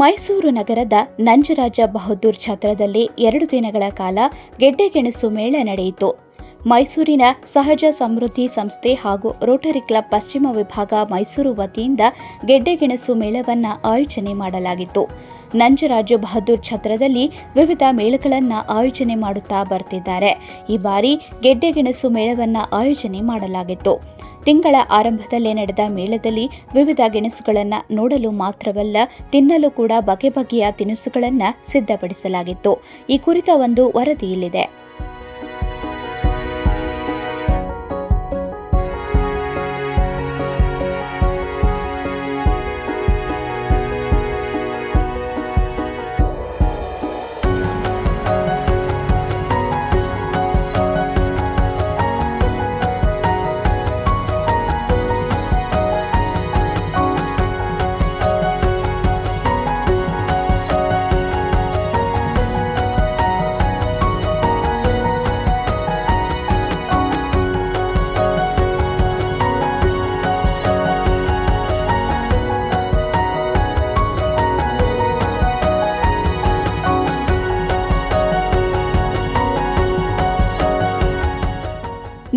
ಮೈಸೂರು ನಗರದ ನಂಜರಾಜ ಬಹದ್ದೂರ್ ಛತ್ರದಲ್ಲಿ 2 ದಿನಗಳ ಕಾಲ ಗೆಡ್ಡೆಗೆಣಸು ಮೇಳ ನಡೆಯಿತು. ಮೈಸೂರಿನ ಸಹಜ ಸಮೃದ್ಧಿ ಸಂಸ್ಥೆ ಹಾಗೂ ರೋಟರಿ ಕ್ಲಬ್ ಪಶ್ಚಿಮ ವಿಭಾಗ ಮೈಸೂರು ವತಿಯಿಂದ ಗೆಡ್ಡೆಗೆಣಸು ಮೇಳವನ್ನು ಆಯೋಜನೆ ಮಾಡಲಾಗಿತ್ತು. ನಂಜರಾಜ ಬಹದ್ದೂರ್ ಛತ್ರದಲ್ಲಿ ವಿವಿಧ ಮೇಳಗಳನ್ನು ಆಯೋಜನೆ ಮಾಡುತ್ತಾ ಬರ್ತಿದ್ದಾರೆ. ಈ ಬಾರಿ ಗೆಡ್ಡೆಗೆಣಸು ಮೇಳವನ್ನು ಆಯೋಜನೆ ಮಾಡಲಾಗಿತ್ತು. ತಿಂಗಳ ಆರಂಭದಲ್ಲೇ ನಡೆದ ಮೇಳದಲ್ಲಿ ವಿವಿಧ ಗೆಣಸುಗಳನ್ನು ನೋಡಲು ಮಾತ್ರವಲ್ಲ, ತಿನ್ನಲು ಕೂಡ ಬಗೆ ಬಗೆಯ ತಿನಿಸುಗಳನ್ನು ಸಿದ್ಧಪಡಿಸಲಾಗಿತ್ತು. ಈ ಕುರಿತ ಒಂದು ವರದಿ ಇಲ್ಲಿದೆ.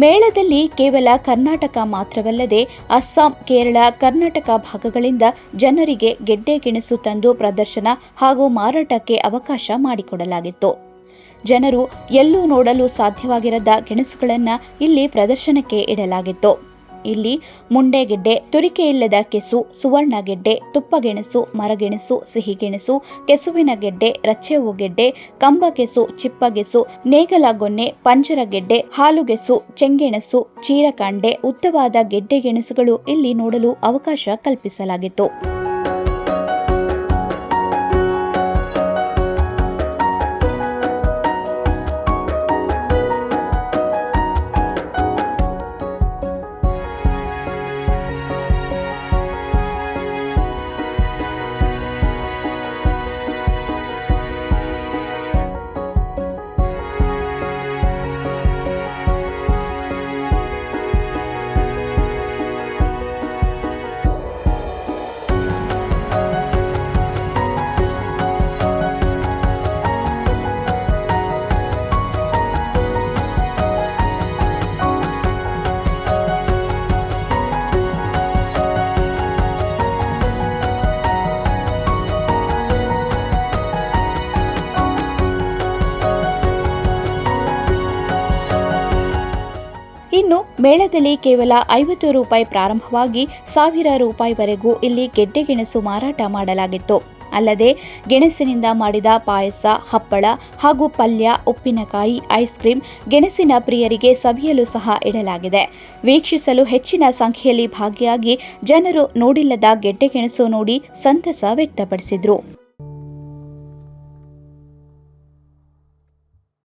ಮೇಳದಲ್ಲಿ ಕೇವಲ ಕರ್ನಾಟಕ ಮಾತ್ರವಲ್ಲದೆ ಅಸ್ಸಾಂ, ಕೇರಳ, ಕರ್ನಾಟಕ ಭಾಗಗಳಿಂದ ಜನರಿಗೆ ಗೆಡ್ಡೆಗೆಣಸು ತಂದು ಪ್ರದರ್ಶನ ಹಾಗೂ ಮಾರಾಟಕ್ಕೆ ಅವಕಾಶ ಮಾಡಿಕೊಡಲಾಗಿತ್ತು. ಜನರು ಎಲ್ಲೂ ನೋಡಲು ಸಾಧ್ಯವಾಗಿರದ ಗೆಣಸುಗಳನ್ನು ಇಲ್ಲಿ ಪ್ರದರ್ಶನಕ್ಕೆ ಇಡಲಾಗಿತ್ತು. ಇಲ್ಲಿ ಮುಂಡೆಗೆಡ್ಡೆ, ತುರಿಕೆಯಿಲ್ಲದ ಕೆಸು, ಸುವರ್ಣಗೆಡ್ಡೆ, ತುಪ್ಪಗೆಣಸು, ಮರಗೆಣಸು, ಸಿಹಿಗೆಣಸು, ಕೆಸುವಿನ ಗೆಡ್ಡೆ, ರಚ್ಚೆವು ಗೆಡ್ಡೆ, ಕಂಬಗೆಸು, ಚಿಪ್ಪಗೆಸು, ನೇಗಲಗೊನ್ನೆ, ಪಂಜರಗೆಡ್ಡೆ, ಹಾಲುಗೆಸು, ಚೆಂಗೆಣಸು, ಚೀರಕಾಂಡೆ, ಉದ್ದವಾದ ಗೆಡ್ಡೆಗೆಣಸುಗಳು ಇಲ್ಲಿ ನೋಡಲು ಅವಕಾಶ ಕಲ್ಪಿಸಲಾಗಿತ್ತು. ಇನ್ನು ಮೇಳದಲ್ಲಿ ಕೇವಲ 50 ರೂಪಾಯಿ ಪ್ರಾರಂಭವಾಗಿ 1000 ರೂಪಾಯಿವರೆಗೂ ಇಲ್ಲಿ ಗೆಡ್ಡೆಗೆಣಸು ಮಾರಾಟ ಮಾಡಲಾಗಿತ್ತು. ಅಲ್ಲದೆ ಗೆಣಸಿನಿಂದ ಮಾಡಿದ ಪಾಯಸ, ಹಪ್ಪಳ ಹಾಗೂ ಪಲ್ಯ, ಉಪ್ಪಿನಕಾಯಿ, ಐಸ್ ಕ್ರೀಂ ಗೆಣಸಿನ ಪ್ರಿಯರಿಗೆ ಸವಿಯಲು ಸಹ ಇಡಲಾಗಿದೆ. ವೀಕ್ಷಿಸಲು ಹೆಚ್ಚಿನ ಸಂಖ್ಯೆಯಲ್ಲಿ ಭಾಗಿಯಾಗಿ ಜನರು ನೋಡಿಲ್ಲದ ಗೆಡ್ಡೆಗೆಣಸು ನೋಡಿ ಸಂತಸ ವ್ಯಕ್ತಪಡಿಸಿದರು.